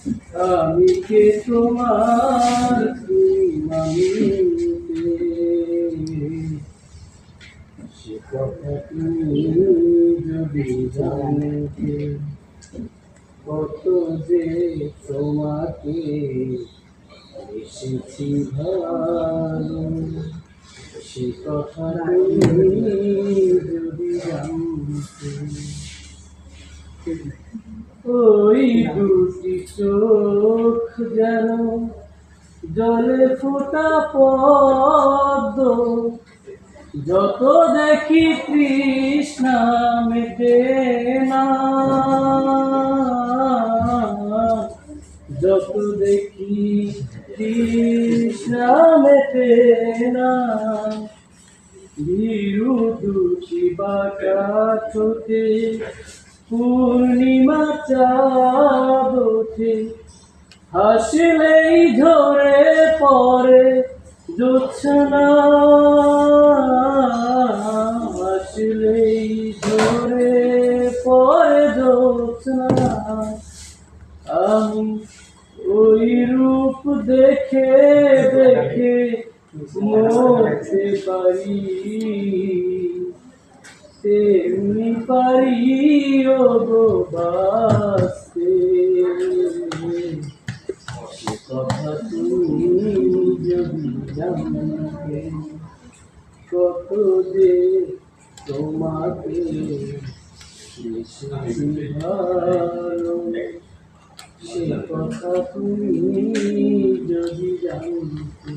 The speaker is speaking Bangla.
আমি কে তোমার মানিতে, সে কথা তুমি যদি জানতে, কত যে তোমাকে এসেছি ভালো, সে কথা তুমি যদি জানতে। ওই দুটি চোখ যেন জলে ফোটা পদ্ম, যত দেখি তৃষ্ণা মেটে না, যত দেখি তৃষ্ণা মেটে না। ভীরু দুটি বাঁকা ঠোঁটে পূর্ণিমা চাঁদ ওঠে, হাসলেই ঝরে পড়ে জোছনা, হাসলেই ঝরে পড়ে জোছনা। আমি ওই রূপ দেখে দেখে মরতে পারি, তেমনি পারি ও গো বাঁচতে। সে কথা তুমি যদি জানতে, কত যে তোমাকে বেশি ভালো, সে কথা তুমি যদি জানতে।